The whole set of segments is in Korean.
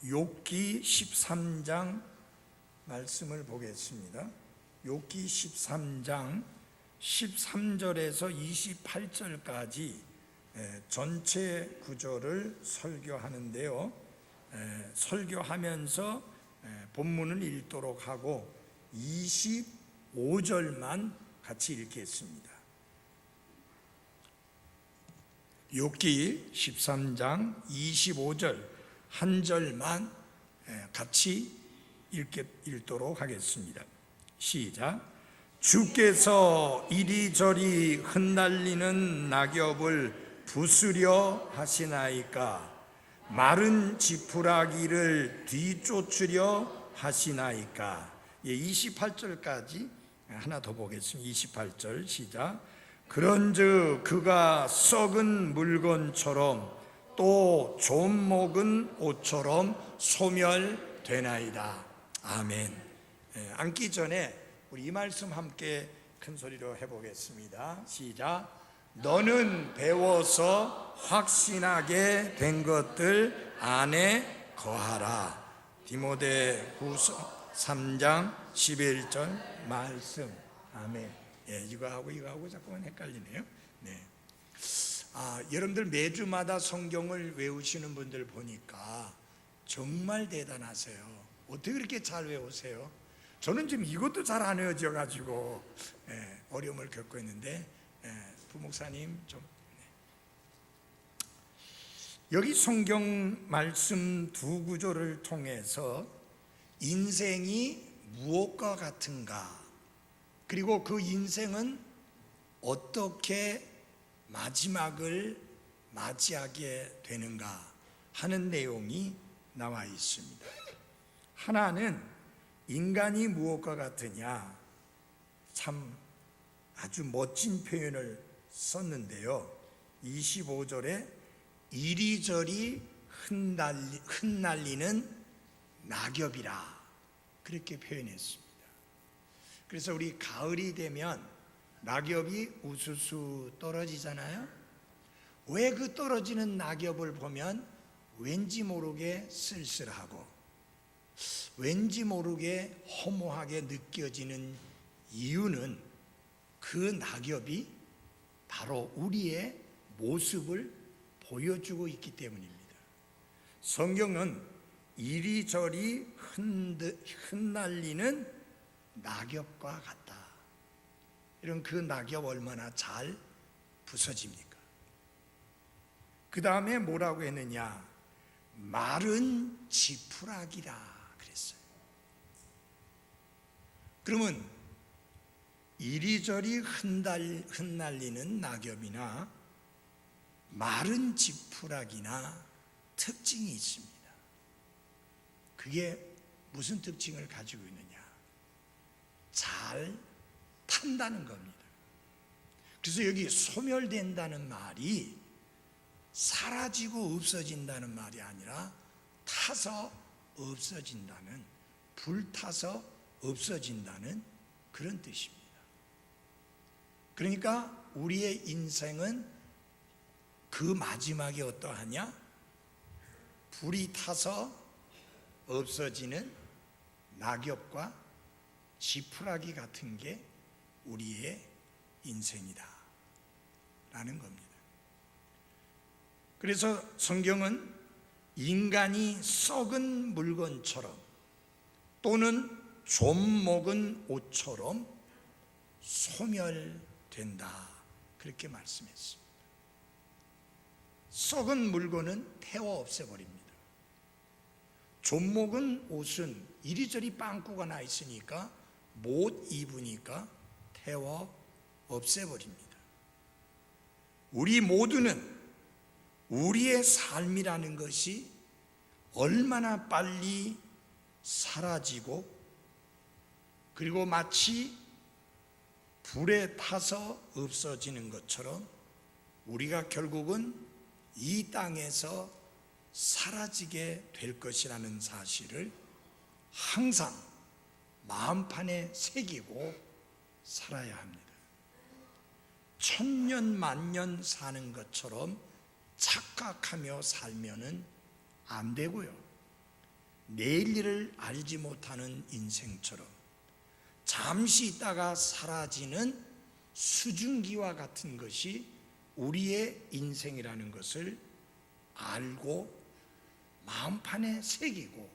욥기 13장 말씀을 보겠습니다. 욥기 13장 13절에서 28절까지 전체 구절을 설교하는데요. 설교하면서 본문을 읽도록 하고 25절만 같이 읽겠습니다. 욥기 13장 25절 한 절만 같이 읽도록 하겠습니다. 시작. 주께서 이리저리 흩날리는 낙엽을 부수려 하시나이까? 마른 지푸라기를 뒤쫓으려 하시나이까? 28절까지 하나 더 보겠습니다. 28절 시작. 그런즉 그가 썩은 물건처럼 또 좀 먹은 옷처럼 소멸되나이다. 아멘. 앉기 전에 우리 이 말씀 함께 큰 소리로 해보겠습니다. 시작. 너는 배워서 확신하게 된 것들 안에 거하라. 디모데후서 3장 11절 말씀. 아멘. 이거하고 자꾸만 헷갈리네요. 네. 여러분들 매주마다 성경을 외우시는 분들 보니까 정말 대단하세요. 어떻게 그렇게 잘 외우세요? 저는 지금 이것도 잘 안 외워져 가지고 어려움을 겪고 있는데 부목사님 좀 여기 성경 말씀 두 구절을 통해서 인생이 무엇과 같은가, 그리고 그 인생은 어떻게 마지막을 맞이하게 되는가 하는 내용이 나와 있습니다. 하나는 인간이 무엇과 같으냐, 참 아주 멋진 표현을 썼는데요. 25절에 이리저리 흩날리는 낙엽이라 그렇게 표현했습니다. 그래서 우리 가을이 되면 낙엽이 우수수 떨어지잖아요. 왜 그 떨어지는 낙엽을 보면 왠지 모르게 쓸쓸하고 왠지 모르게 허무하게 느껴지는 이유는 그 낙엽이 바로 우리의 모습을 보여주고 있기 때문입니다. 성경은 이리저리 흩날리는 낙엽과 같다. 이런 그 낙엽 얼마나 잘 부서집니까? 그 다음에 뭐라고 했느냐? 마른 지푸라기라 그랬어요. 그러면 이리저리 흩날리는 낙엽이나 마른 지푸라기나 특징이 있습니다. 그게 무슨 특징을 가지고 있느냐? 잘 탄다는 겁니다. 그래서 여기 소멸된다는 말이 사라지고 없어진다는 말이 아니라 타서 없어진다는, 불타서 없어진다는 그런 뜻입니다. 그러니까 우리의 인생은 그 마지막에 어떠하냐? 불이 타서 없어지는 낙엽과 지푸라기 같은 게 우리의 인생이다 라는 겁니다. 그래서 성경은 인간이 썩은 물건처럼 또는 좀 먹은 옷처럼 소멸된다 그렇게 말씀했습니다. 썩은 물건은 태워 없애버립니다. 좀 먹은 옷은 이리저리 빵꾸가 나 있으니까 못 입으니까 태워 없애버립니다. 우리 모두는 우리의 삶이라는 것이 얼마나 빨리 사라지고 그리고 마치 불에 타서 없어지는 것처럼 우리가 결국은 이 땅에서 사라지게 될 것이라는 사실을 항상 마음판에 새기고 살아야 합니다. 천년 만년 사는 것처럼 착각하며 살면은 안 되고요. 내일 일을 알지 못하는 인생처럼 잠시 있다가 사라지는 수증기와 같은 것이 우리의 인생이라는 것을 알고 마음판에 새기고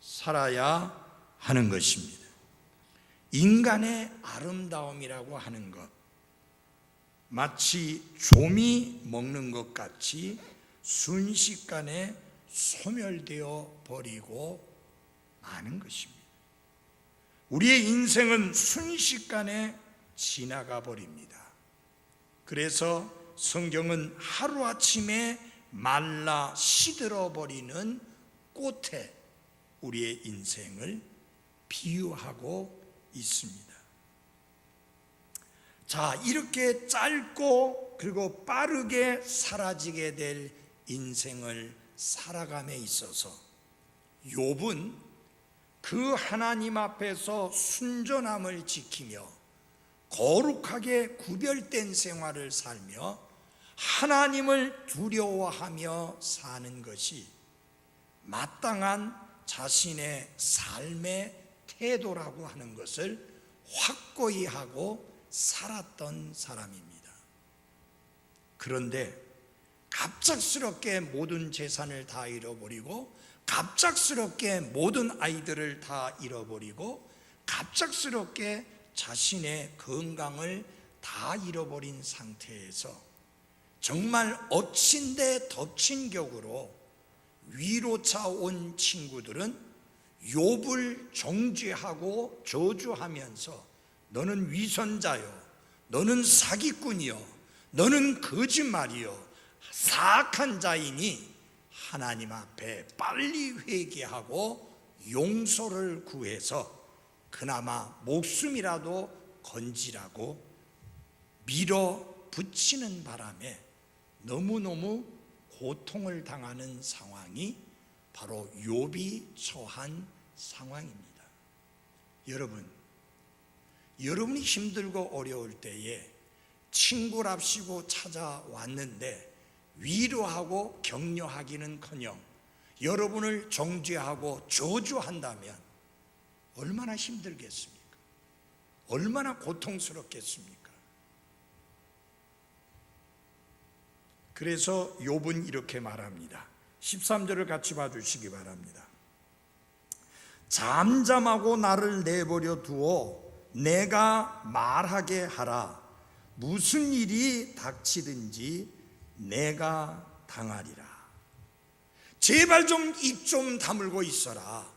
살아야 하는 것입니다. 인간의 아름다움이라고 하는 것, 마치 좀이 먹는 것 같이 순식간에 소멸되어 버리고 마는 것입니다. 우리의 인생은 순식간에 지나가 버립니다. 그래서 성경은 하루아침에 말라 시들어 버리는 꽃에 우리의 인생을 비유하고 있습니다. 자, 이렇게 짧고 그리고 빠르게 사라지게 될 인생을 살아감에 있어서 욥은 그 하나님 앞에서 순전함을 지키며 거룩하게 구별된 생활을 살며 하나님을 두려워하며 사는 것이 마땅한 자신의 삶의 태도라고 하는 것을 확고히 하고 살았던 사람입니다. 그런데 갑작스럽게 모든 재산을 다 잃어버리고 갑작스럽게 모든 아이들을 다 잃어버리고 갑작스럽게 자신의 건강을 다 잃어버린 상태에서 정말 엎친 데 덮친 격으로 위로차 온 친구들은 욥을 정죄하고 저주하면서 너는 위선자요, 너는 사기꾼이요, 너는 거짓말이요, 사악한 자이니 하나님 앞에 빨리 회개하고 용서를 구해서 그나마 목숨이라도 건지라고 밀어붙이는 바람에 너무너무 고통을 당하는 상황이 바로 욥이 처한 상황입니다. 여러분이 힘들고 어려울 때에 친구랍시고 찾아왔는데 위로하고 격려하기는커녕 여러분을 정죄하고 저주한다면 얼마나 힘들겠습니까? 얼마나 고통스럽겠습니까? 그래서 욥은 이렇게 말합니다. 13절을 같이 봐주시기 바랍니다. 잠잠하고 나를 내버려 두어 내가 말하게 하라. 무슨 일이 닥치든지 내가 당하리라. 제발 좀 입 좀 다물고 있어라.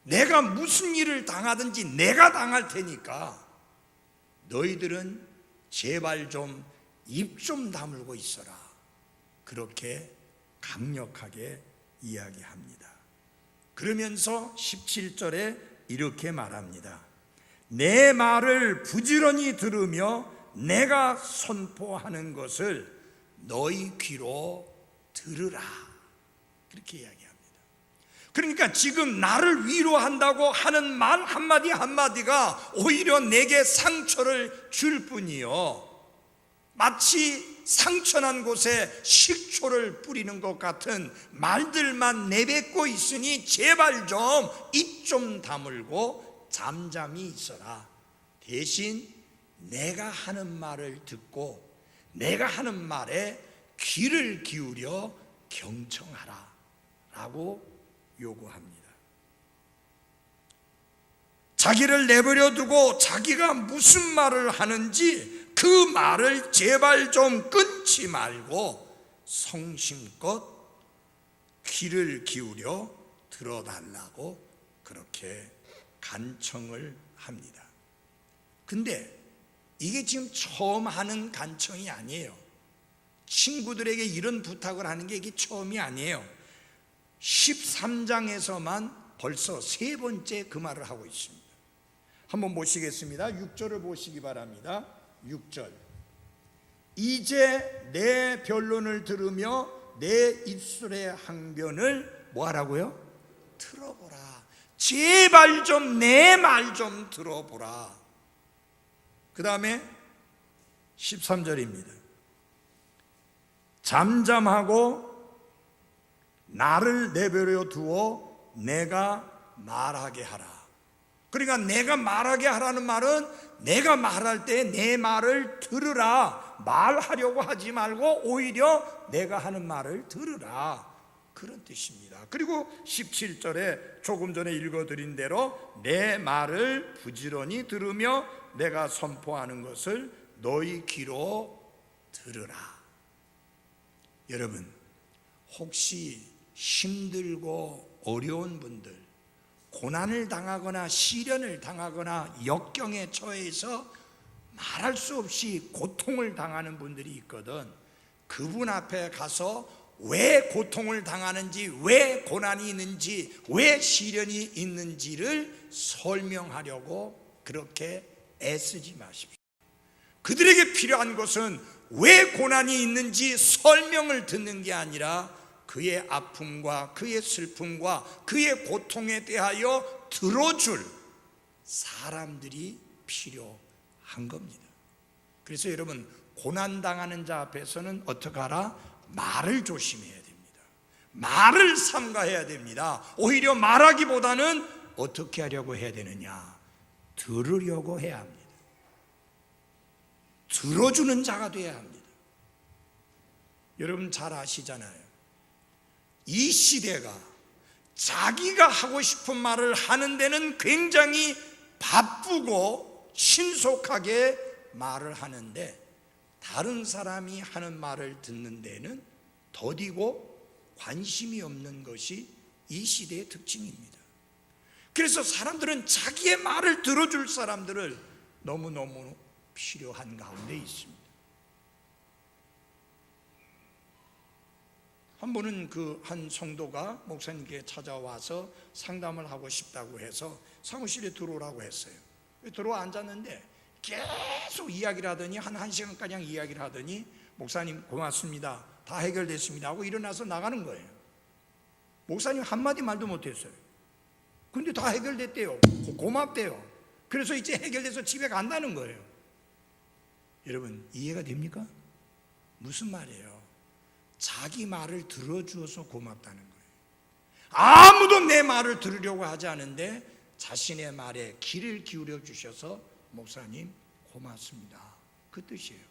내가 무슨 일을 당하든지 내가 당할 테니까 너희들은 제발 좀 입 좀 다물고 있어라. 그렇게 강력하게 이야기합니다. 그러면서 17절에 이렇게 말합니다. 내 말을 부지런히 들으며 내가 선포하는 것을 너희 귀로 들으라. 그렇게 이야기합니다. 그러니까 지금 나를 위로한다고 하는 말 한마디 한마디가 오히려 내게 상처를 줄 뿐이요, 마치 상처난 곳에 식초를 뿌리는 것 같은 말들만 내뱉고 있으니 제발 좀 입 좀 다물고 잠잠히 있어라. 대신 내가 하는 말을 듣고 내가 하는 말에 귀를 기울여 경청하라 라고 요구합니다. 자기를 내버려 두고 자기가 무슨 말을 하는지 그 말을 제발 좀 끊지 말고 성심껏 귀를 기울여 들어달라고 그렇게 간청을 합니다. 근데 이게 지금 처음 하는 간청이 아니에요. 친구들에게 이런 부탁을 하는 게 이게 처음이 아니에요. 13장에서만 벌써 세 번째 그 말을 하고 있습니다. 한번 보시겠습니다. 6절을 보시기 바랍니다. 6절. 이제 내 변론을 들으며 내 입술의 항변을 뭐 하라고요? 들어보라. 제발 좀 내 말 좀 들어보라. 그 다음에 13절입니다. 잠잠하고 나를 내버려 두어 내가 말하게 하라. 그러니까 내가 말하게 하라는 말은 내가 말할 때 내 말을 들으라. 말하려고 하지 말고 오히려 내가 하는 말을 들으라. 그런 뜻입니다. 그리고 17절에 조금 전에 읽어드린 대로 내 말을 부지런히 들으며 내가 선포하는 것을 너희 귀로 들으라. 여러분, 혹시 힘들고 어려운 분들, 고난을 당하거나 시련을 당하거나 역경에 처해서 말할 수 없이 고통을 당하는 분들이 있거든. 그분 앞에 가서 왜 고통을 당하는지, 왜 고난이 있는지, 왜 시련이 있는지를 설명하려고 그렇게 애쓰지 마십시오. 그들에게 필요한 것은 왜 고난이 있는지 설명을 듣는 게 아니라 그의 아픔과 그의 슬픔과 그의 고통에 대하여 들어줄 사람들이 필요한 겁니다. 그래서 여러분, 고난당하는 자 앞에서는 어떻게 하라? 말을 조심해야 됩니다. 말을 삼가해야 됩니다. 오히려 말하기보다는 어떻게 하려고 해야 되느냐? 들으려고 해야 합니다. 들어주는 자가 되어야 합니다. 여러분 잘 아시잖아요. 이 시대가 자기가 하고 싶은 말을 하는 데는 굉장히 바쁘고 신속하게 말을 하는데 다른 사람이 하는 말을 듣는 데는 더디고 관심이 없는 것이 이 시대의 특징입니다. 그래서 사람들은 자기의 말을 들어줄 사람들을 너무너무 필요한 가운데 있습니다. 한 번은 그 한 성도가 목사님께 찾아와서 상담을 하고 싶다고 해서 사무실에 들어오라고 했어요. 들어와 앉았는데 계속 이야기를 하더니 한 1시간가량 이야기를 하더니 목사님 고맙습니다, 다 해결됐습니다 하고 일어나서 나가는 거예요. 목사님 한마디 말도 못했어요. 근데 다 해결됐대요. 고맙대요. 그래서 이제 해결돼서 집에 간다는 거예요. 여러분 이해가 됩니까? 무슨 말이에요? 자기 말을 들어주어서 고맙다는 거예요. 아무도 내 말을 들으려고 하지 않은데 자신의 말에 귀를 기울여 주셔서 목사님 고맙습니다, 그 뜻이에요.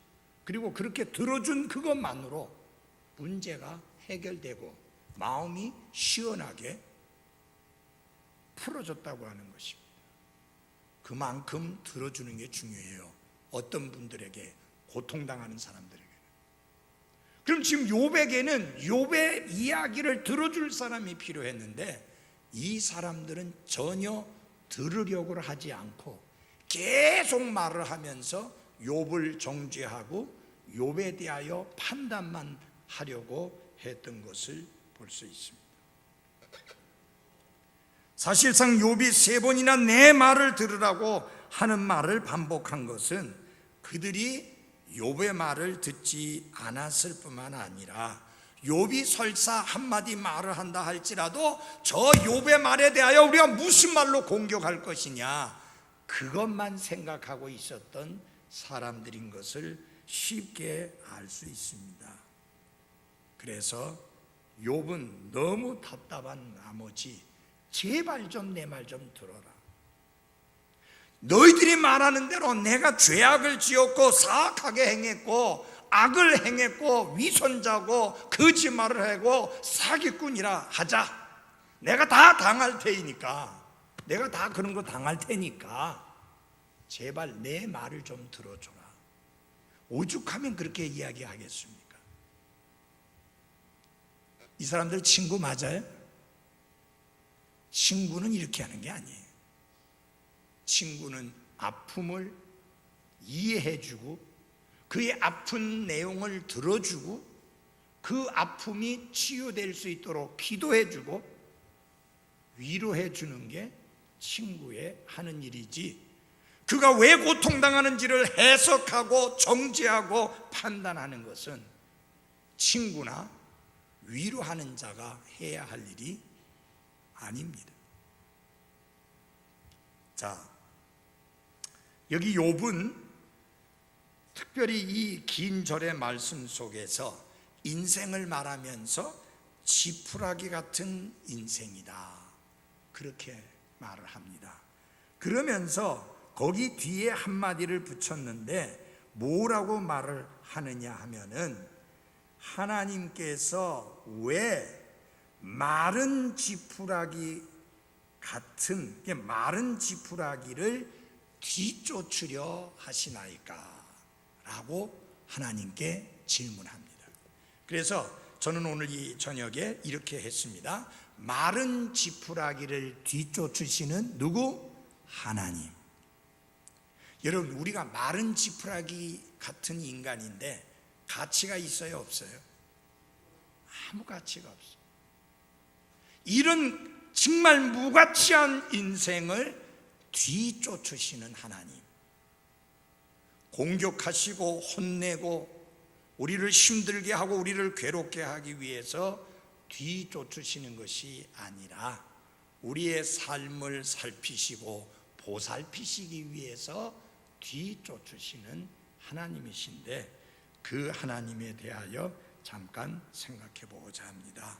그리고 그렇게 들어준 그것만으로 문제가 해결되고 마음이 시원하게 풀어졌다고 하는 것입니다. 그만큼 들어주는 게 중요해요. 어떤 분들에게, 고통당하는 사람들에게. 그럼 지금 욥에게는 욥의 이야기를 들어줄 사람이 필요했는데 이 사람들은 전혀 들으려고 하지 않고 계속 말을 하면서 욥을 정죄하고 욥에 대하여 판단만 하려고 했던 것을 볼 수 있습니다. 사실상 욥이 3번이나 내 말을 들으라고 하는 말을 반복한 것은 그들이 욥의 말을 듣지 않았을 뿐만 아니라 욥이 설사 한마디 말을 한다 할지라도 저 욥의 말에 대하여 우리가 무슨 말로 공격할 것이냐, 그것만 생각하고 있었던 사람들인 것을 쉽게 알 수 있습니다. 그래서 욥은 너무 답답한 나머지 제발 좀 내 말 좀 들어라. 너희들이 말하는 대로 내가 죄악을 지었고 사악하게 행했고 악을 행했고 위선자고 거짓말을 하고 사기꾼이라 하자. 내가 다 당할 테니까, 내가 다 그런 거 당할 테니까 제발 내 말을 좀 들어줘라. 오죽하면 그렇게 이야기하겠습니까? 이 사람들 친구 맞아요? 친구는 이렇게 하는 게 아니에요. 친구는 아픔을 이해해주고 그의 아픈 내용을 들어주고 그 아픔이 치유될 수 있도록 기도해주고 위로해주는 게 친구의 하는 일이지, 그가 왜 고통당하는지를 해석하고 정죄하고 판단하는 것은 친구나 위로하는 자가 해야 할 일이 아닙니다. 자, 여기 욥은 특별히 이 긴 절의 말씀 속에서 인생을 말하면서 지푸라기 같은 인생이다, 그렇게 말을 합니다. 그러면서 거기 뒤에 한마디를 붙였는데 뭐라고 말을 하느냐 하면은, 하나님께서 왜 마른 지푸라기 같은 마른 지푸라기를 뒤쫓으려 하시나이까? 라고 하나님께 질문합니다. 그래서 저는 오늘 이 저녁에 이렇게 했습니다. 마른 지푸라기를 뒤쫓으시는 누구? 하나님. 여러분, 우리가 마른 지푸라기 같은 인간인데 가치가 있어요, 없어요? 아무 가치가 없어요. 이런 정말 무가치한 인생을 뒤쫓으시는 하나님, 공격하시고 혼내고 우리를 힘들게 하고 우리를 괴롭게 하기 위해서 뒤쫓으시는 것이 아니라 우리의 삶을 살피시고 보살피시기 위해서 뒤쫓으시는 하나님이신데, 그 하나님에 대하여 잠깐 생각해 보고자 합니다.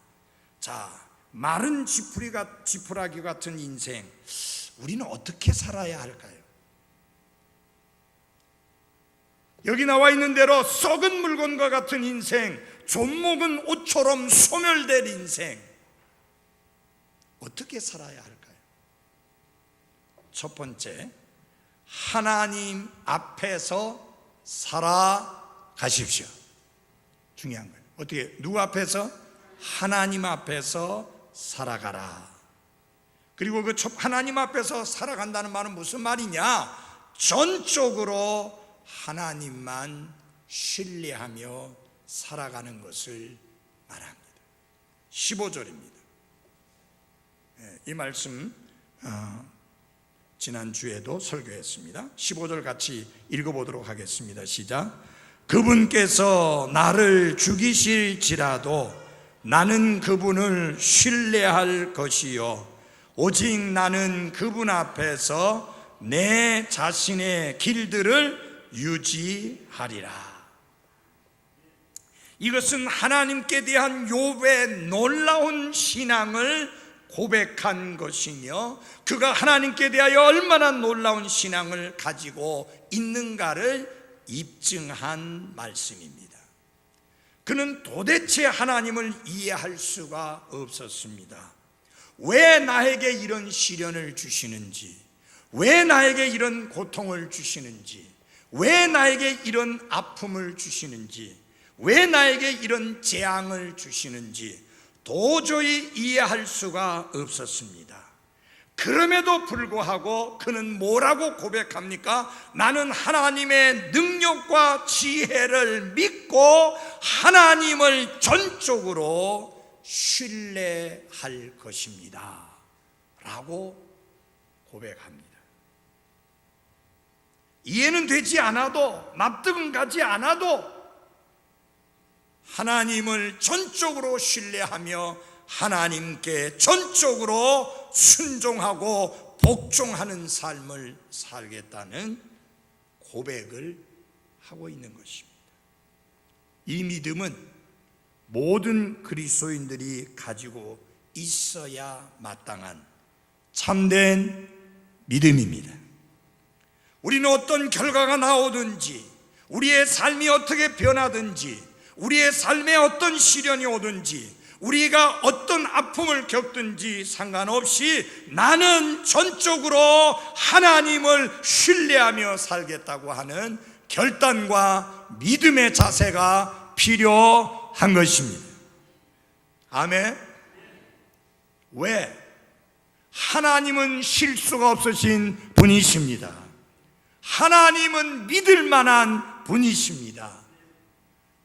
자, 마른 지푸라기 같은 인생, 우리는 어떻게 살아야 할까요? 여기 나와 있는 대로 썩은 물건과 같은 인생, 존목은 옷처럼 소멸될 인생, 어떻게 살아야 할까요? 첫 번째, 하나님 앞에서 살아가십시오. 중요한 거예요. 어떻게? 누구 앞에서? 하나님 앞에서 살아가라. 그리고 그 하나님 앞에서 살아간다는 말은 무슨 말이냐? 전적으로 하나님만 신뢰하며 살아가는 것을 말합니다. 15절입니다. 이 말씀 지난주에도 설교했습니다. 15절 같이 읽어보도록 하겠습니다. 시작. 그분께서 나를 죽이실지라도 나는 그분을 신뢰할 것이요 오직 나는 그분 앞에서 내 자신의 길들을 유지하리라. 이것은 하나님께 대한 욥의 놀라운 신앙을 고백한 것이며, 그가 하나님께 대하여 얼마나 놀라운 신앙을 가지고 있는가를 입증한 말씀입니다. 그는 도대체 하나님을 이해할 수가 없었습니다. 왜 나에게 이런 시련을 주시는지, 왜 나에게 이런 고통을 주시는지, 왜 나에게 이런 아픔을 주시는지, 왜 나에게 이런 재앙을 주시는지 도저히 이해할 수가 없었습니다. 그럼에도 불구하고 그는 뭐라고 고백합니까? 나는 하나님의 능력과 지혜를 믿고 하나님을 전적으로 신뢰할 것입니다 라고 고백합니다. 이해는 되지 않아도, 납득은 가지 않아도 하나님을 전적으로 신뢰하며 하나님께 전적으로 순종하고 복종하는 삶을 살겠다는 고백을 하고 있는 것입니다. 이 믿음은 모든 그리스도인들이 가지고 있어야 마땅한 참된 믿음입니다. 우리는 어떤 결과가 나오든지, 우리의 삶이 어떻게 변하든지, 우리의 삶에 어떤 시련이 오든지, 우리가 어떤 아픔을 겪든지 상관없이 나는 전적으로 하나님을 신뢰하며 살겠다고 하는 결단과 믿음의 자세가 필요한 것입니다. 아멘. 왜? 하나님은 실수가 없으신 분이십니다. 하나님은 믿을 만한 분이십니다.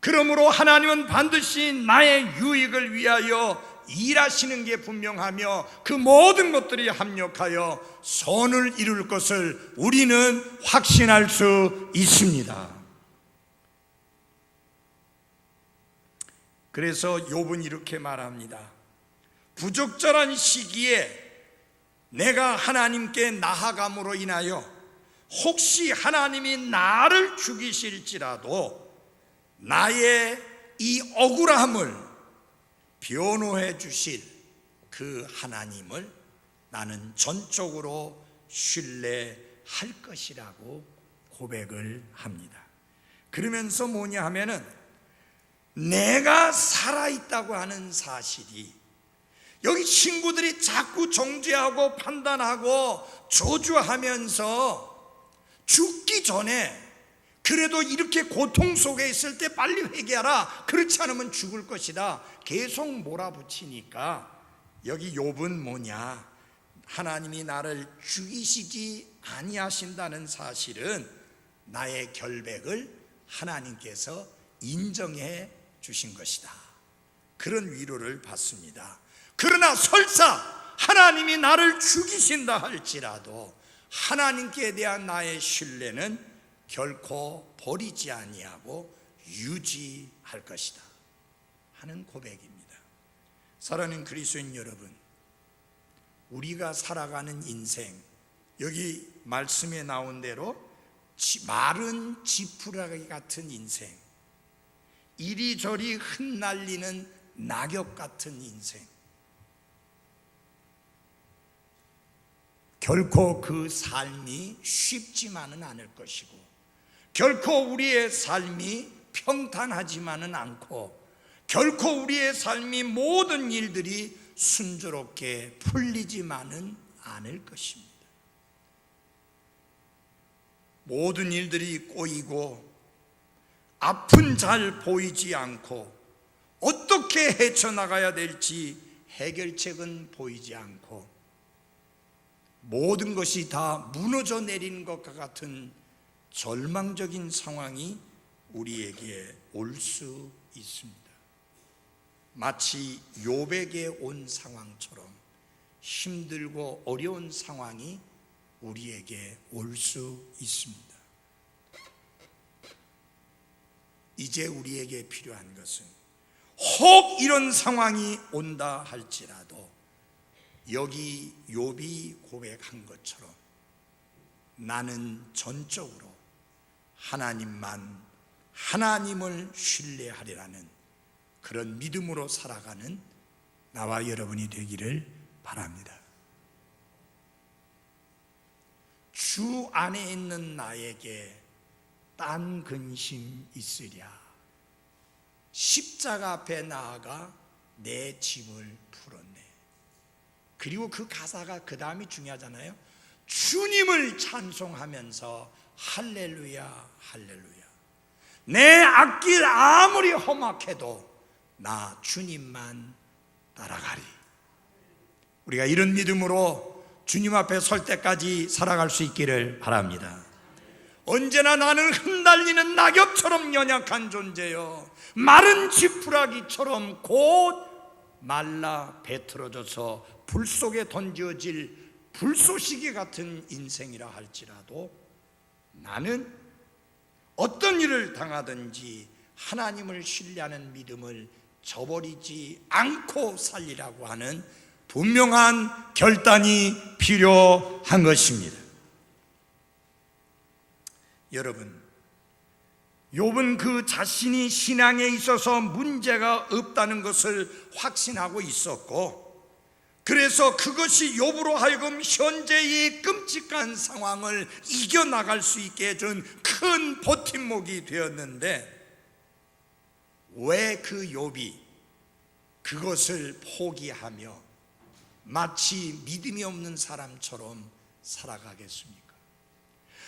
그러므로 하나님은 반드시 나의 유익을 위하여 일하시는 게 분명하며 그 모든 것들이 합력하여 선을 이룰 것을 우리는 확신할 수 있습니다. 그래서 욥은 이렇게 말합니다. 부적절한 시기에 내가 하나님께 나아감으로 인하여 혹시 하나님이 나를 죽이실지라도 나의 이 억울함을, 변호해 주실 그 하나님을 나는 전적으로 신뢰할 것이라고 고백을 합니다. 그러면서 뭐냐 하면은 내가 살아있다고 하는 사실이, 여기 친구들이 자꾸 정죄하고 판단하고 저주하면서 죽기 전에 그래도 이렇게 고통 속에 있을 때 빨리 회개하라, 그렇지 않으면 죽을 것이다 계속 몰아붙이니까, 여기 욥은 뭐냐, 하나님이 나를 죽이시지 아니하신다는 사실은 나의 결백을 하나님께서 인정해 주신 것이다, 그런 위로를 받습니다. 그러나 설사 하나님이 나를 죽이신다 할지라도 하나님께 대한 나의 신뢰는 결코 버리지 아니하고 유지할 것이다 하는 고백입니다. 사랑하는 그리스도인 여러분, 우리가 살아가는 인생, 여기 말씀에 나온 대로 마른 지푸라기 같은 인생, 이리저리 흩날리는 낙엽 같은 인생, 결코 그 삶이 쉽지만은 않을 것이고, 결코 우리의 삶이 평탄하지만은 않고, 결코 우리의 삶이 모든 일들이 순조롭게 풀리지만은 않을 것입니다. 모든 일들이 꼬이고 앞은 잘 보이지 않고 어떻게 헤쳐나가야 될지 해결책은 보이지 않고 모든 것이 다 무너져 내리는 것과 같은 절망적인 상황이 우리에게 올 수 있습니다. 마치 욥에게 온 상황처럼 힘들고 어려운 상황이 우리에게 올 수 있습니다. 이제 우리에게 필요한 것은, 혹 이런 상황이 온다 할지라도 여기 욥이 고백한 것처럼 나는 전적으로 하나님을 신뢰하리라는 그런 믿음으로 살아가는 나와 여러분이 되기를 바랍니다. 주 안에 있는 나에게 딴 근심 있으랴, 십자가 앞에 나아가 내 짐을 풀었네. 그리고 그 가사가 그 다음이 중요하잖아요. 주님을 찬송하면서 할렐루야 할렐루야, 내 앞길 아무리 험악해도 나 주님만 따라가리. 우리가 이런 믿음으로 주님 앞에 설 때까지 살아갈 수 있기를 바랍니다. 언제나 나는 흩날리는 낙엽처럼 연약한 존재요, 마른 지푸라기처럼 곧 말라 배틀어져서 불 속에 던져질 불쏘시개 같은 인생이라 할지라도 나는 어떤 일을 당하든지 하나님을 신뢰하는 믿음을 저버리지 않고 살리라고 하는 분명한 결단이 필요한 것입니다. 여러분, 욥은 그 자신이 신앙에 있어서 문제가 없다는 것을 확신하고 있었고, 그래서 그것이 욥으로 하여금 현재의 끔찍한 상황을 이겨나갈 수 있게 해준 큰 버팀목이 되었는데, 왜 그 욥이 그것을 포기하며 마치 믿음이 없는 사람처럼 살아가겠습니까?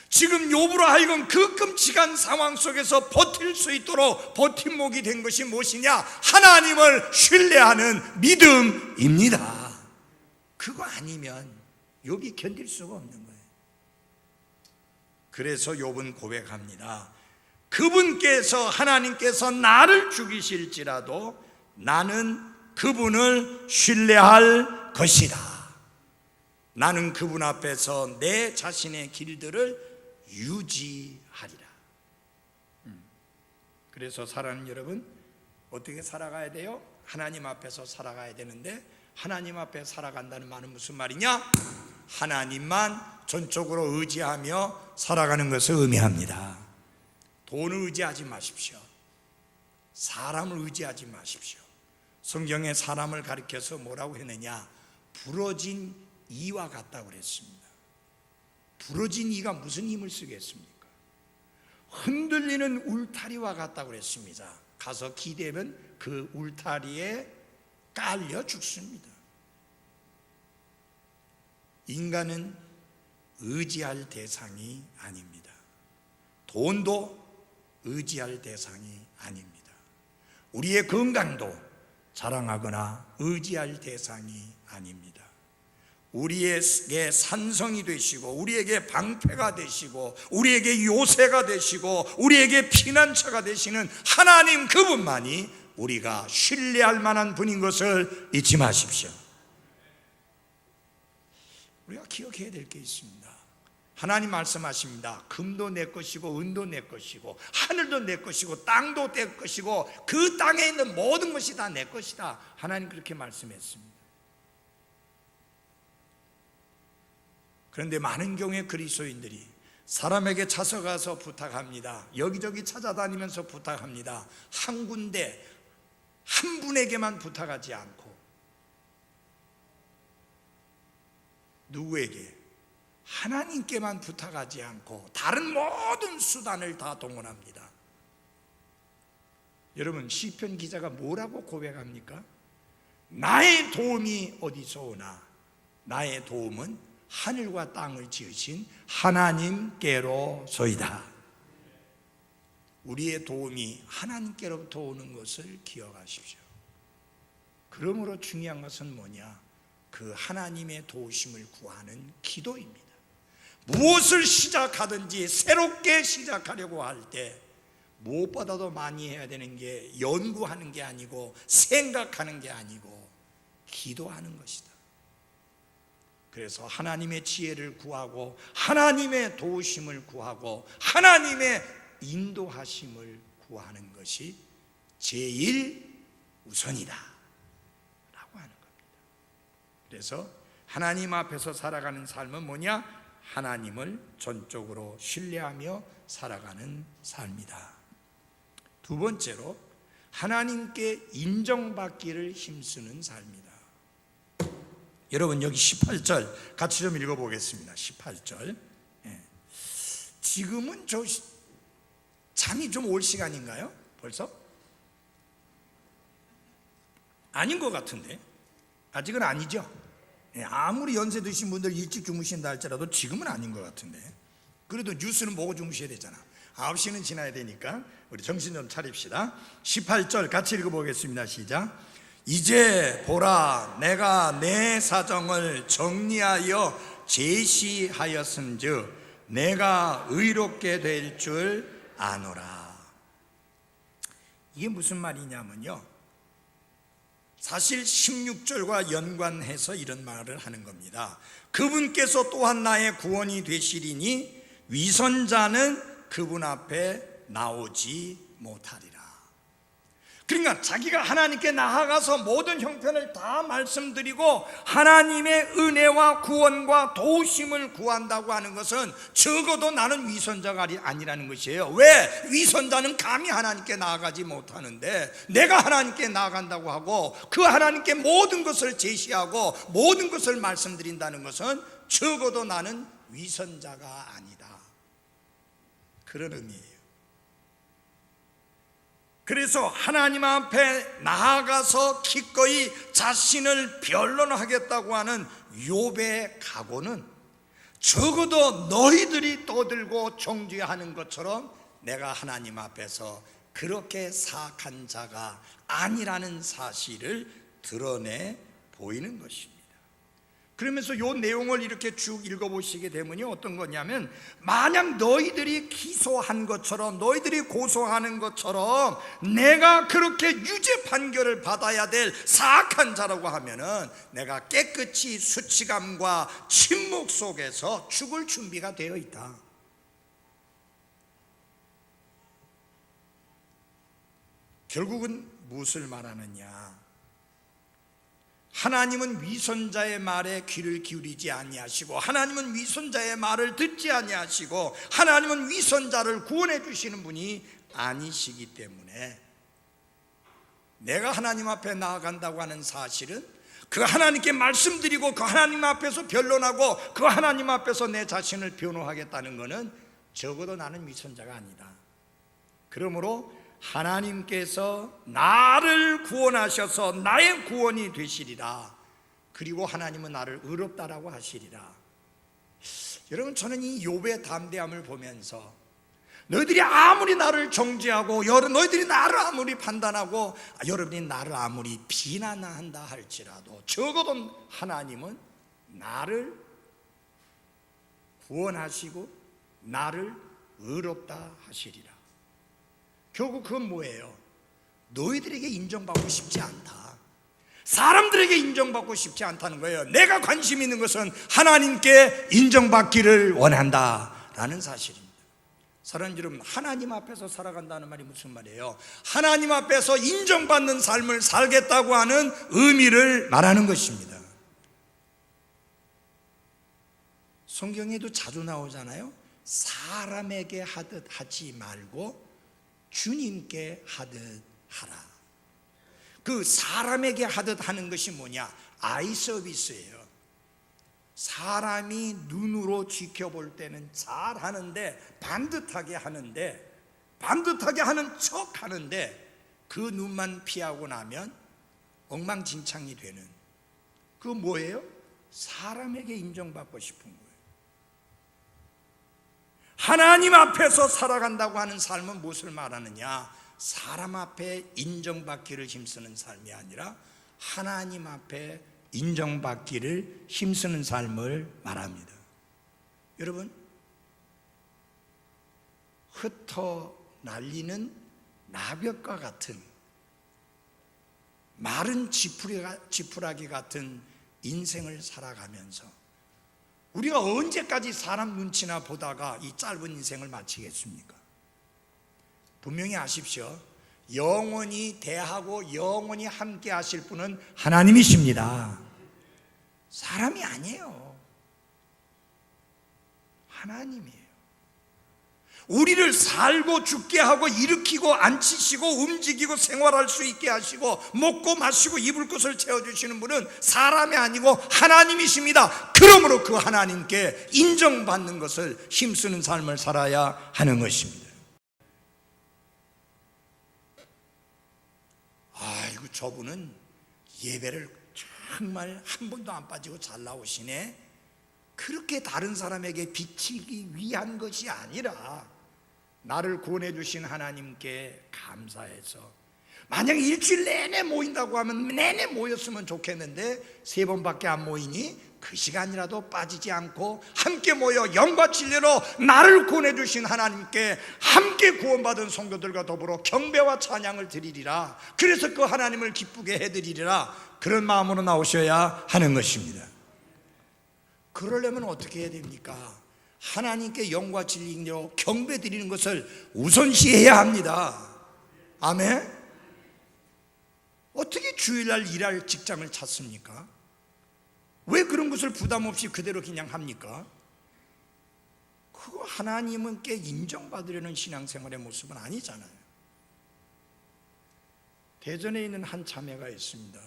지금 욥으로 하여금 그 끔찍한 상황 속에서 버틸 수 있도록 버팀목이 된 것이 무엇이냐? 하나님을 신뢰하는 믿음입니다. 그거 아니면 욥이 견딜 수가 없는 거예요. 그래서 욥은 고백합니다. 그분께서, 하나님께서 나를 죽이실지라도 나는 그분을 신뢰할 것이다. 나는 그분 앞에서 내 자신의 길들을 유지하리라. 그래서 사랑하는 여러분, 어떻게 살아가야 돼요? 하나님 앞에서 살아가야 되는데, 하나님 앞에 살아간다는 말은 무슨 말이냐? 하나님만 전적으로 의지하며 살아가는 것을 의미합니다. 돈을 의지하지 마십시오. 사람을 의지하지 마십시오. 성경에 사람을 가리켜서 뭐라고 했느냐? 부러진 이와 같다고 그랬습니다. 부러진 이가 무슨 힘을 쓰겠습니까? 흔들리는 울타리와 같다고 그랬습니다. 가서 기대면 그 울타리에 깔려 죽습니다. 인간은 의지할 대상이 아닙니다. 돈도 의지할 대상이 아닙니다. 우리의 건강도 자랑하거나 의지할 대상이 아닙니다. 우리에게 산성이 되시고, 우리에게 방패가 되시고, 우리에게 요새가 되시고, 우리에게 피난처가 되시는 하나님 그분만이 우리가 신뢰할 만한 분인 것을 잊지 마십시오. 우리가 기억해야 될 게 있습니다. 하나님 말씀하십니다. 금도 내 것이고 은도 내 것이고 하늘도 내 것이고 땅도 내 것이고 그 땅에 있는 모든 것이 다 내 것이다. 하나님 그렇게 말씀했습니다. 그런데 많은 경우에 그리스도인들이 사람에게 찾아가서 부탁합니다. 여기저기 찾아다니면서 부탁합니다. 한 군데 한 분에게만 부탁하지 않고 누구에게? 하나님께만 부탁하지 않고 다른 모든 수단을 다 동원합니다. 여러분, 시편 기자가 뭐라고 고백합니까? 나의 도움이 어디서 오나? 나의 도움은 하늘과 땅을 지으신 하나님께로소이다. 우리의 도움이 하나님께로부터 오는 것을 기억하십시오. 그러므로 중요한 것은 뭐냐? 그 하나님의 도우심을 구하는 기도입니다. 무엇을 시작하든지 새롭게 시작하려고 할 때 무엇보다도 많이 해야 되는 게 연구하는 게 아니고 생각하는 게 아니고 기도하는 것이다. 그래서 하나님의 지혜를 구하고 하나님의 도우심을 구하고 하나님의 인도하심을 구하는 것이 제일 우선이다 라고 하는 겁니다. 그래서 하나님 앞에서 살아가는 삶은 뭐냐? 하나님을 전적으로 신뢰하며 살아가는 삶이다. 두 번째로 하나님께 인정받기를 힘쓰는 삶이다. 여러분, 여기 18절 같이 좀 읽어보겠습니다. 18절. 지금은 잠이 좀 올 시간인가요? 벌써? 아닌 것 같은데. 아직은 아니죠? 아무리 연세 드신 분들 일찍 주무신다 할지라도 지금은 아닌 것 같은데. 그래도 뉴스는 보고 주무셔야 되잖아. 9시는 지나야 되니까 우리 정신 좀 차립시다. 18절 같이 읽어보겠습니다. 시작. 이제 보라, 내가 내 사정을 정리하여 제시하였은즉 내가 의롭게 될 줄 아노라. 이게 무슨 말이냐면요, 사실 16절과 연관해서 이런 말을 하는 겁니다. 그분께서 또한 나의 구원이 되시리니 위선자는 그분 앞에 나오지 못하리라. 그러니까 자기가 하나님께 나아가서 모든 형편을 다 말씀드리고 하나님의 은혜와 구원과 도우심을 구한다고 하는 것은 적어도 나는 위선자가 아니라는 것이에요. 왜? 위선자는 감히 하나님께 나아가지 못하는데 내가 하나님께 나아간다고 하고 그 하나님께 모든 것을 제시하고 모든 것을 말씀드린다는 것은 적어도 나는 위선자가 아니다, 그런 의미예요. 그래서 하나님 앞에 나아가서 기꺼이 자신을 변론하겠다고 하는 욥의 각오는 적어도 너희들이 떠들고 정죄하는 것처럼 내가 하나님 앞에서 그렇게 사악한 자가 아니라는 사실을 드러내 보이는 것입니다. 그러면서 이 내용을 이렇게 쭉 읽어보시게 되면요, 어떤 거냐면 만약 너희들이 기소한 것처럼 너희들이 고소하는 것처럼 내가 그렇게 유죄 판결을 받아야 될 사악한 자라고 하면은 내가 깨끗이 수치감과 침묵 속에서 죽을 준비가 되어 있다. 결국은 무엇을 말하느냐? 하나님은 위선자의 말에 귀를 기울이지 아니하시고 하나님은 위선자의 말을 듣지 아니하시고 하나님은 위선자를 구원해 주시는 분이 아니시기 때문에 내가 하나님 앞에 나아간다고 하는 사실은 그 하나님께 말씀드리고 그 하나님 앞에서 변론하고 그 하나님 앞에서 내 자신을 변호하겠다는 것은 적어도 나는 위선자가 아니다. 그러므로 하나님께서 나를 구원하셔서 나의 구원이 되시리라. 그리고 하나님은 나를 의롭다라고 하시리라. 여러분, 저는 이 욥의 담대함을 보면서 너희들이 아무리 나를 정죄하고 너희들이 나를 아무리 판단하고 여러분이 나를 아무리 비난한다 할지라도 적어도 하나님은 나를 구원하시고 나를 의롭다 하시리라. 결국 그건 뭐예요? 너희들에게 인정받고 싶지 않다, 사람들에게 인정받고 싶지 않다는 거예요. 내가 관심 있는 것은 하나님께 인정받기를 원한다라는 사실입니다. 사랑하는 여러분, 하나님 앞에서 살아간다는 말이 무슨 말이에요? 하나님 앞에서 인정받는 삶을 살겠다고 하는 의미를 말하는 것입니다. 성경에도 자주 나오잖아요. 사람에게 하듯 하지 말고 주님께 하듯 하라. 그 사람에게 하듯 하는 것이 뭐냐? 아이 서비스예요. 사람이 눈으로 지켜볼 때는 잘하는데 반듯하게 하는 척 하는데 그 눈만 피하고 나면 엉망진창이 되는, 그거 뭐예요? 사람에게 인정받고 싶은 거예요. 하나님 앞에서 살아간다고 하는 삶은 무엇을 말하느냐? 사람 앞에 인정받기를 힘쓰는 삶이 아니라 하나님 앞에 인정받기를 힘쓰는 삶을 말합니다. 여러분, 흩어 날리는 나벽과 같은 마른 지푸라기 같은 인생을 살아가면서 우리가 언제까지 사람 눈치나 보다가 이 짧은 인생을 마치겠습니까? 분명히 아십시오. 영원히 대하고 영원히 함께 하실 분은 하나님이십니다. 사람이 아니에요. 하나님이에요. 우리를 살고 죽게 하고 일으키고 앉히시고 움직이고 생활할 수 있게 하시고 먹고 마시고 입을 것을 채워주시는 분은 사람이 아니고 하나님이십니다. 그러므로 그 하나님께 인정받는 것을 힘쓰는 삶을 살아야 하는 것입니다. 아이고, 저분은 예배를 정말 한 번도 안 빠지고 잘 나오시네. 그렇게 다른 사람에게 비치기 위한 것이 아니라 나를 구원해 주신 하나님께 감사해서, 만약 일주일 내내 모인다고 하면 내내 모였으면 좋겠는데 3번밖에 안 모이니 그 시간이라도 빠지지 않고 함께 모여 영과 진리로 나를 구원해 주신 하나님께 함께 구원받은 성도들과 더불어 경배와 찬양을 드리리라. 그래서 그 하나님을 기쁘게 해드리리라. 그런 마음으로 나오셔야 하는 것입니다. 그러려면 어떻게 해야 됩니까? 하나님께 영과 진리로 경배 드리는 것을 우선시해야 합니다. 아멘. 어떻게 주일날 일할 직장을 찾습니까? 왜 그런 것을 부담 없이 그대로 그냥 합니까? 그거 하나님께 인정받으려는 신앙생활의 모습은 아니잖아요. 대전에 있는 한 자매가 있습니다.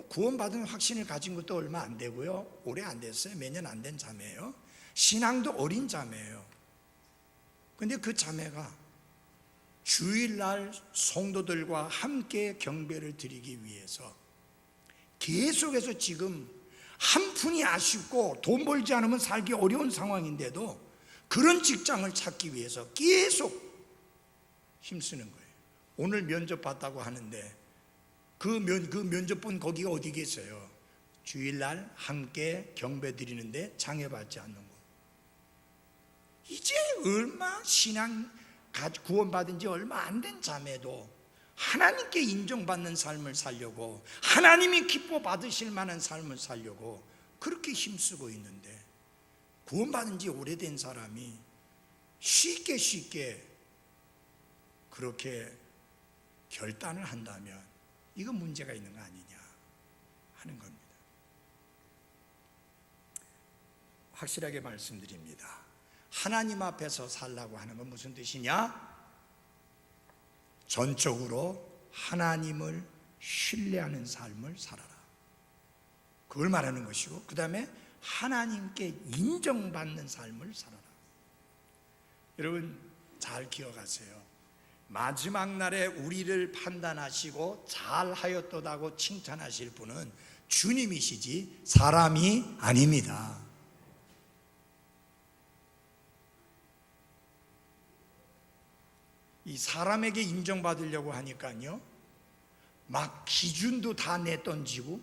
구원받은 확신을 가진 것도 얼마 안 되고요, 오래 안 됐어요. 몇 년 안 된 자매예요. 신앙도 어린 자매예요. 근데 그 자매가 주일날 성도들과 함께 경배를 드리기 위해서 계속해서 지금 한 푼이 아쉽고 돈 벌지 않으면 살기 어려운 상황인데도 그런 직장을 찾기 위해서 계속 힘쓰는 거예요. 오늘 면접 봤다고 하는데 그 면접본 거기가 어디겠어요? 주일날 함께 경배 드리는데 장애받지 않는 거. 이제 얼마 신앙 구원받은 지 얼마 안 된 자매도 하나님께 인정받는 삶을 살려고, 하나님이 기뻐 받으실 만한 삶을 살려고 그렇게 힘쓰고 있는데, 구원받은 지 오래된 사람이 쉽게 그렇게 결단을 한다면 이거 문제가 있는 거 아니냐 하는 겁니다. 확실하게 말씀드립니다. 하나님 앞에서 살라고 하는 건 무슨 뜻이냐? 전적으로 하나님을 신뢰하는 삶을 살아라. 그걸 말하는 것이고, 그 다음에 하나님께 인정받는 삶을 살아라. 여러분 잘 기억하세요. 마지막 날에 우리를 판단하시고 잘하였도다고 칭찬하실 분은 주님이시지 사람이 아닙니다. 이 사람에게 인정받으려고 하니까요, 막 기준도 다 내던지고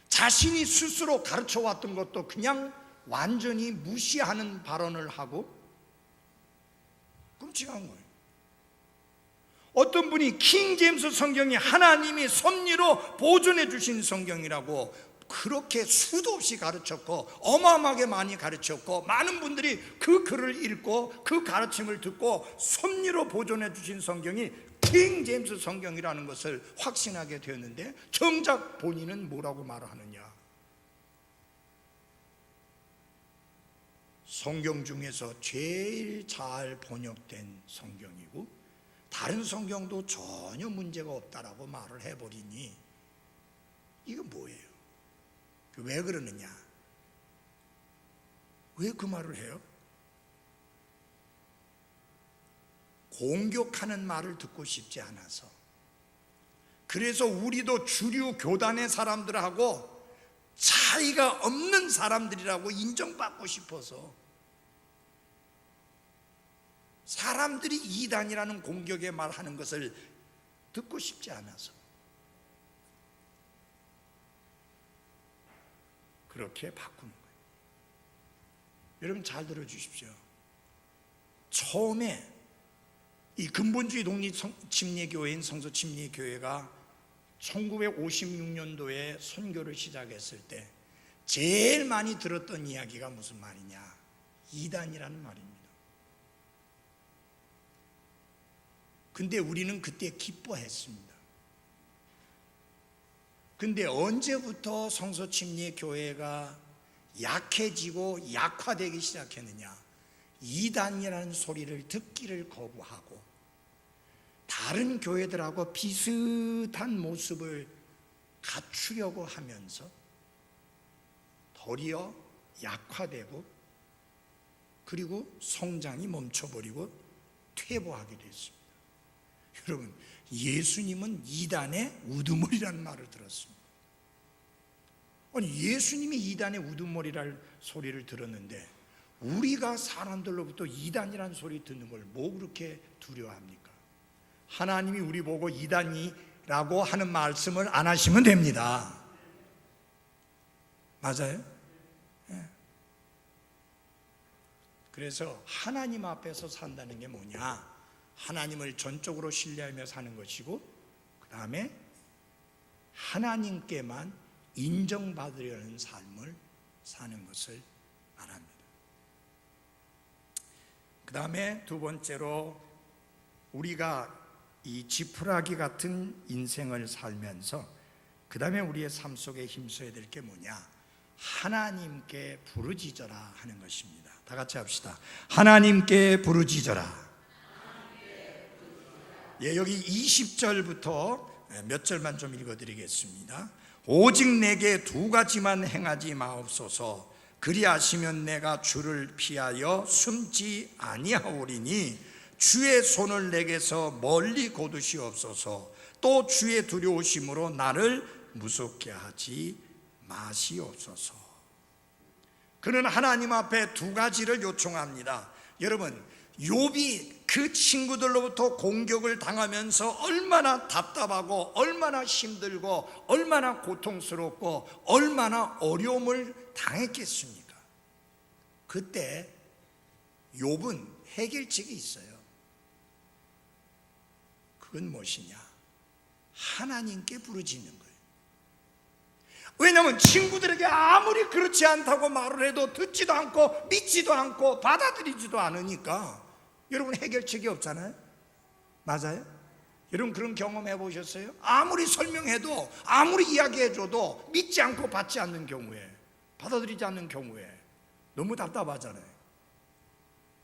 자신이 스스로 가르쳐 왔던 것도 그냥 완전히 무시하는 발언을 하고 끔찍한 거예요. 어떤 분이 킹 제임스 성경이 하나님이 섭리로 보존해 주신 성경이라고 그렇게 수도 없이 가르쳤고 어마어마하게 많이 가르쳤고, 많은 분들이 그 글을 읽고 그 가르침을 듣고 섭리로 보존해 주신 성경이 킹 제임스 성경이라는 것을 확신하게 되었는데, 정작 본인은 뭐라고 말하느냐? 성경 중에서 제일 잘 번역된 성경이고 다른 성경도 전혀 문제가 없다라고 말을 해버리니 이거 뭐예요? 왜 그러느냐? 왜 그 말을 해요? 공격하는 말을 듣고 싶지 않아서. 그래서 우리도 주류 교단의 사람들하고 차이가 없는 사람들이라고 인정받고 싶어서, 사람들이 이단이라는 공격의 말하는 것을 듣고 싶지 않아서 그렇게 바꾸는 거예요. 여러분 잘 들어주십시오. 처음에 이 근본주의 독립침례교회인 성서침례교회가 1956년도에 선교를 시작했을 때 제일 많이 들었던 이야기가 무슨 말이냐? 이단이라는 말입니다. 근데 우리는 그때 기뻐했습니다. 근데 언제부터 성서침례교회가 약해지고 약화되기 시작했느냐? 이단이라는 소리를 듣기를 거부하고 다른 교회들하고 비슷한 모습을 갖추려고 하면서 도리어 약화되고, 그리고 성장이 멈춰버리고 퇴보하게 됐습니다. 여러분, 예수님은 이단의 우두머리라는 말을 들었습니다. 아니, 예수님이 이단의 우두머리라는 소리를 들었는데 우리가 사람들로부터 이단이라는 소리 듣는 걸 뭐 그렇게 두려워합니까? 하나님이 우리 보고 이단이라고 하는 말씀을 안 하시면 됩니다. 맞아요? 네. 그래서 하나님 앞에서 산다는 게 뭐냐? 하나님을 전적으로 신뢰하며 사는 것이고, 그 다음에 하나님께만 인정받으려는 삶을 사는 것을 말합니다. 그 다음에 두 번째로, 우리가 이 지푸라기 같은 인생을 살면서 그 다음에 우리의 삶 속에 힘써야 될 게 뭐냐? 하나님께 부르짖어라 하는 것입니다. 다 같이 합시다. 하나님께 부르짖어라. 예, 여기 20절부터 몇 절만 좀 읽어드리겠습니다. 오직 내게 두 가지만 행하지 마옵소서. 그리하시면 내가 주를 피하여 숨지 아니하오리니 주의 손을 내게서 멀리 거두시옵소서. 또 주의 두려우심으로 나를 무섭게 하지 마시옵소서. 그는 하나님 앞에 두 가지를 요청합니다. 여러분, 욥이 그 친구들로부터 공격을 당하면서 얼마나 답답하고 얼마나 힘들고 얼마나 고통스럽고 얼마나 어려움을 당했겠습니까? 그때 욥은 해결책이 있어요. 그건 무엇이냐? 하나님께 부르짖는 거예요. 왜냐하면 친구들에게 아무리 그렇지 않다고 말을 해도 듣지도 않고 믿지도 않고 받아들이지도 않으니까 여러분 해결책이 없잖아요. 맞아요? 여러분 그런 경험 해보셨어요? 아무리 설명해도 아무리 이야기해줘도 믿지 않고 받지 않는 경우에, 받아들이지 않는 경우에 너무 답답하잖아요.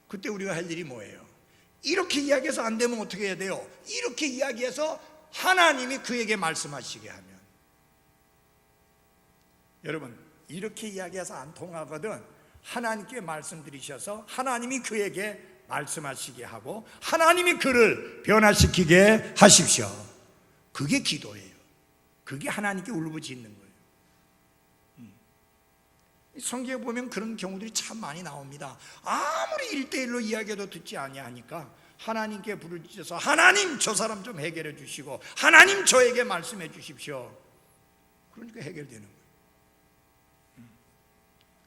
그때 우리가 할 일이 뭐예요? 이렇게 이야기해서 안 되면 어떻게 해야 돼요? 이렇게 이야기해서 하나님이 그에게 말씀하시게 하면. 여러분, 이렇게 이야기해서 안 통하거든 하나님께 말씀드리셔서 하나님이 그에게 말씀하시게 하고 하나님이 그를 변화시키게 하십시오. 그게 기도예요. 그게 하나님께 울부짖는 거예요. 성경에 보면 그런 경우들이 참 많이 나옵니다. 아무리 1대1로 이야기해도 듣지 아니하니까 하나님께 부르짖어서 하나님 저 사람 좀 해결해 주시고 하나님 저에게 말씀해 주십시오. 그러니까 해결되는 거예요.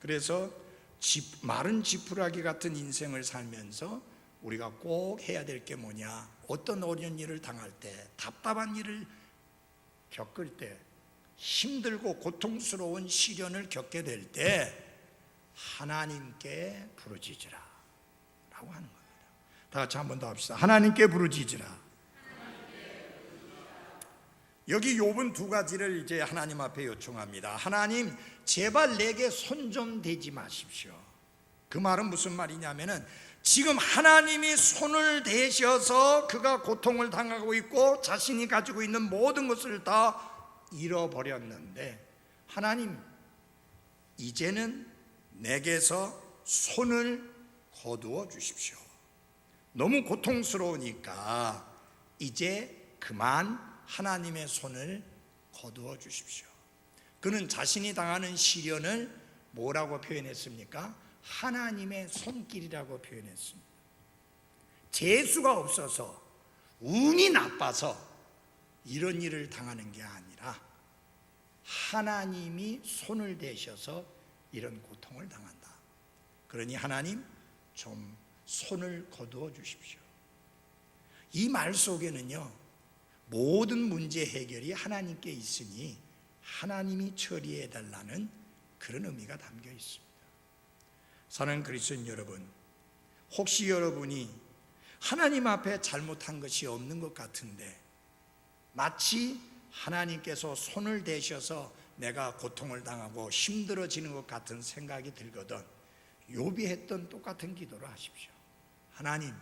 그래서 마른 지푸라기 같은 인생을 살면서 우리가 꼭 해야 될 게 뭐냐, 어떤 어려운 일을 당할 때, 답답한 일을 겪을 때, 힘들고 고통스러운 시련을 겪게 될 때 하나님께 부르짖으라 라고 하는 겁니다. 다 같이 한 번 더 합시다. 하나님께 부르짖으라. 여기 욥은 두 가지를 이제 하나님 앞에 요청합니다. 하나님, 제발 내게 손 좀 대지 마십시오. 그 말은 무슨 말이냐면은 지금 하나님이 손을 대셔서 그가 고통을 당하고 있고 자신이 가지고 있는 모든 것을 다 잃어버렸는데 하나님, 이제는 내게서 손을 거두어 주십시오. 너무 고통스러우니까 이제 그만 하나님의 손을 거두어 주십시오. 그는 자신이 당하는 시련을 뭐라고 표현했습니까? 하나님의 손길이라고 표현했습니다. 재수가 없어서, 운이 나빠서 이런 일을 당하는 게 아니라 하나님이 손을 대셔서 이런 고통을 당한다. 그러니 하나님 좀 손을 거두어 주십시오. 이 말 속에는요, 모든 문제 해결이 하나님께 있으니 하나님이 처리해 달라는 그런 의미가 담겨 있습니다. 사랑하는 그리스도인 여러분, 혹시 여러분이 하나님 앞에 잘못한 것이 없는 것 같은데 마치 하나님께서 손을 대셔서 내가 고통을 당하고 힘들어지는 것 같은 생각이 들거든 욥이 했던 똑같은 기도를 하십시오. 하나님,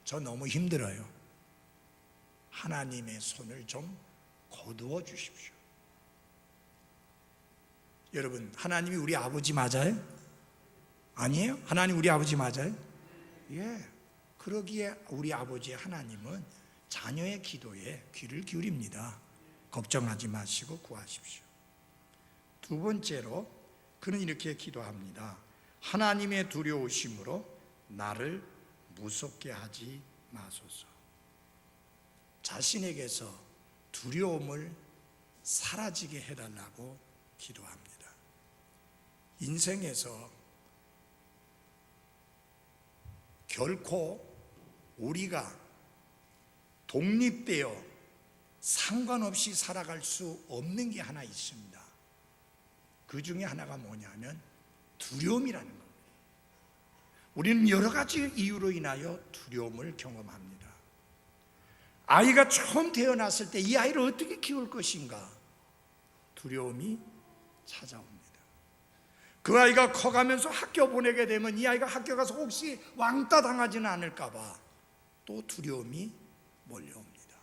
저 너무 힘들어요. 하나님의 손을 좀 거두어 주십시오. 여러분, 하나님이 우리 아버지 맞아요? 아니에요? 하나님 우리 아버지 맞아요? 예. 그러기에 우리 아버지 하나님은 자녀의 기도에 귀를 기울입니다. 걱정하지 마시고 구하십시오. 두 번째로 그는 이렇게 기도합니다. 하나님의 두려우심으로 나를 무섭게 하지 마소서. 자신에게서 두려움을 사라지게 해달라고 기도합니다. 인생에서 결코 우리가 독립되어 상관없이 살아갈 수 없는 게 하나 있습니다. 그 중에 하나가 뭐냐면 두려움이라는 겁니다. 우리는 여러 가지 이유로 인하여 두려움을 경험합니다. 아이가 처음 태어났을 때 이 아이를 어떻게 키울 것인가 두려움이 찾아옵니다. 그 아이가 커가면서 학교 보내게 되면 이 아이가 학교 가서 혹시 왕따 당하지는 않을까 봐 또 두려움이 몰려옵니다.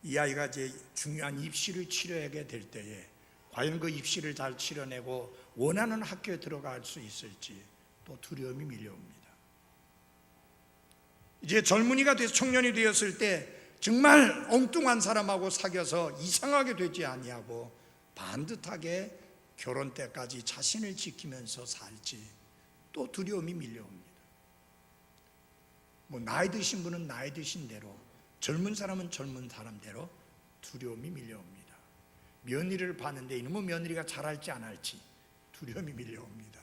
이 아이가 이제 중요한 입시를 치러야 될 때에 과연 그 입시를 잘 치러내고 원하는 학교에 들어갈 수 있을지 또 두려움이 밀려옵니다. 이제 젊은이가 돼서 청년이 되었을 때 정말 엉뚱한 사람하고 사귀어서 이상하게 되지 아니하고 반듯하게 결혼 때까지 자신을 지키면서 살지 또 두려움이 밀려옵니다. 뭐 나이 드신 분은 나이 드신 대로, 젊은 사람은 젊은 사람대로 두려움이 밀려옵니다. 며느리를 봤는데 이놈의 며느리가 잘할지 안 할지 두려움이 밀려옵니다.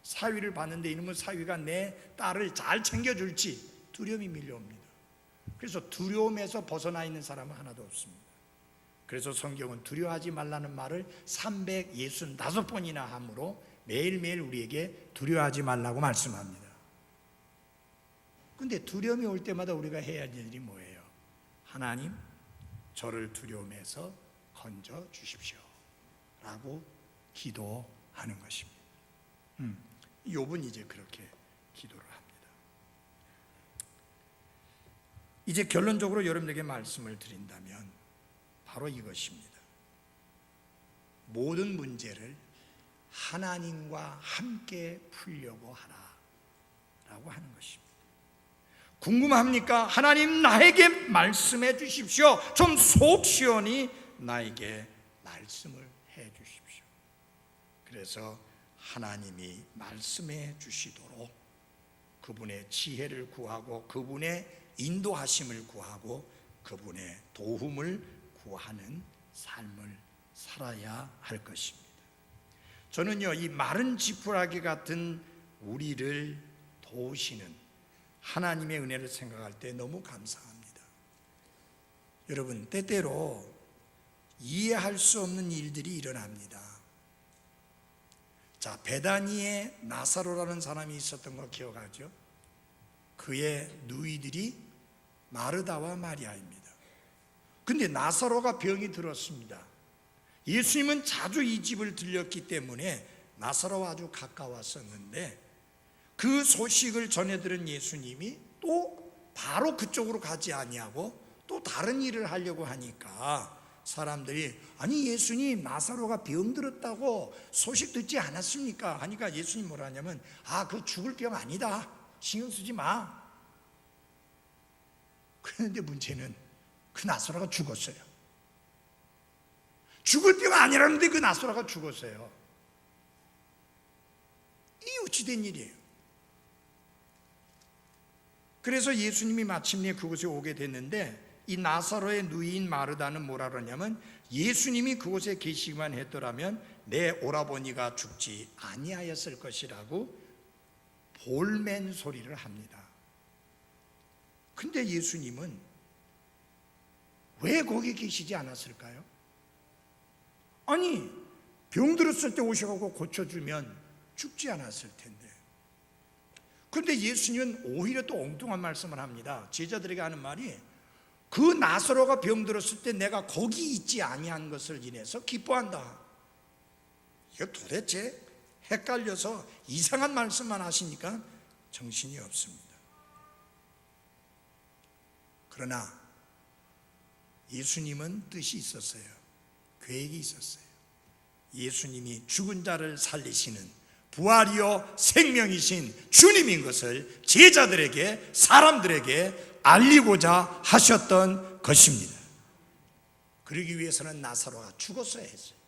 사위를 봤는데 이놈의 사위가 내 딸을 잘 챙겨줄지 두려움이 밀려옵니다. 그래서 두려움에서 벗어나 있는 사람은 하나도 없습니다. 그래서 성경은 두려워하지 말라는 말을 365번이나 하므로 매일매일 우리에게 두려워하지 말라고 말씀합니다. 근데 두려움이 올 때마다 우리가 해야 할 일이 뭐예요? 하나님, 저를 두려움에서 건져 주십시오 라고 기도하는 것입니다. 욥은 이제 그렇게 기도를 합니다. 이제 결론적으로 여러분에게 말씀을 드린다면 바로 이것입니다. 모든 문제를 하나님과 함께 풀려고 하라 라고 하는 것입니다. 궁금합니까? 하나님 나에게 말씀해 주십시오. 좀 속 시원히 나에게 말씀을 해 주십시오. 그래서 하나님이 말씀해 주시도록 그분의 지혜를 구하고 그분의 인도하심을 구하고 그분의 도움을 구하는 삶을 살아야 할 것입니다. 저는요, 이 마른 지푸라기 같은 우리를 도우시는 하나님의 은혜를 생각할 때 너무 감사합니다. 여러분, 때때로 이해할 수 없는 일들이 일어납니다. 자, 베다니에 나사로라는 사람이 있었던 거 기억하죠? 그의 누이들이 마르다와 마리아입니다. 근데 나사로가 병이 들었습니다. 예수님은 자주 이 집을 들렸기 때문에 나사로와 아주 가까웠었는데 그 소식을 전해들은 예수님이 또 바로 그쪽으로 가지 아니하고 또 다른 일을 하려고 하니까 사람들이 아니 예수님 나사로가 병들었다고 소식 듣지 않았습니까? 하니까 예수님 뭐라 하냐면 그거 죽을 병 아니다. 신경 쓰지 마. 그런데 문제는 그 나사로가 죽었어요. 죽을 병 아니라는데 그 나사로가 죽었어요. 이 어찌된 일이에요? 그래서 예수님이 마침내 그곳에 오게 됐는데 이 나사로의 누이인 마르다는 뭐라 그러냐면 예수님이 그곳에 계시기만 했더라면 내 오라버니가 죽지 아니하였을 것이라고 볼멘 소리를 합니다. 근데 예수님은 왜 거기 계시지 않았을까요? 아니 병들었을 때 오셔가지고 고쳐주면 죽지 않았을 텐데. 그런데 예수님은 오히려 또 엉뚱한 말씀을 합니다. 제자들에게 하는 말이 그 나사로가 병들었을 때 내가 거기 있지 아니한 것을 인해서 기뻐한다. 이거 도대체 헷갈려서 이상한 말씀만 하시니까 정신이 없습니다. 그러나 예수님은 뜻이 있었어요. 계획이 있었어요. 예수님이 죽은 자를 살리시는 부활이요 생명이신 주님인 것을 제자들에게 사람들에게 알리고자 하셨던 것입니다. 그러기 위해서는 나사로가 죽었어야 했어요.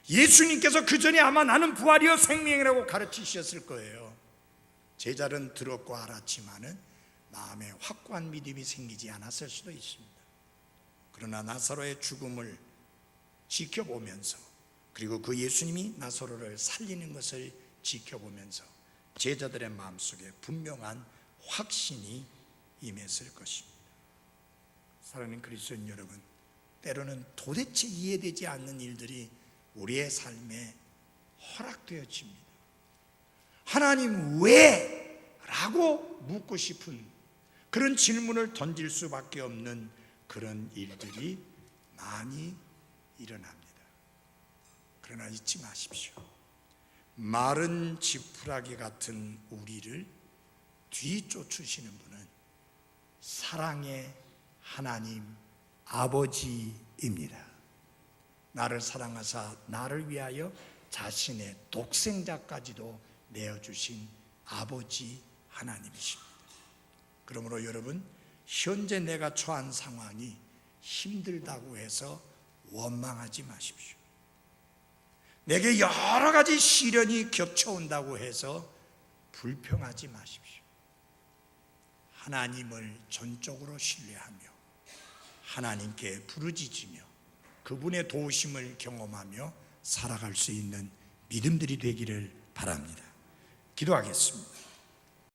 예수님께서 그 전에 아마 나는 부활이요 생명이라고 가르치셨을 거예요. 제자들은 들었고 알았지만은 마음에 확고한 믿음이 생기지 않았을 수도 있습니다. 그러나 나사로의 죽음을 지켜보면서 그리고 그 예수님이 나사로를 살리는 것을 지켜보면서 제자들의 마음속에 분명한 확신이 임했을 것입니다. 사랑하는 그리스도인 여러분, 때로는 도대체 이해되지 않는 일들이 우리의 삶에 허락되어집니다. 하나님 왜? 라고 묻고 싶은 그런 질문을 던질 수밖에 없는 그런 일들이 많이 일어납니다. 그러나 잊지 마십시오. 마른 지푸라기 같은 우리를 뒤쫓으시는 분은 사랑의 하나님 아버지입니다. 나를 사랑하사 나를 위하여 자신의 독생자까지도 내어주신 아버지 하나님이십니다. 그러므로 여러분, 현재 내가 처한 상황이 힘들다고 해서 원망하지 마십시오. 내게 여러 가지 시련이 겹쳐온다고 해서 불평하지 마십시오. 하나님을 전적으로 신뢰하며 하나님께 부르짖으며 그분의 도우심을 경험하며 살아갈 수 있는 믿음들이 되기를 바랍니다. 기도하겠습니다.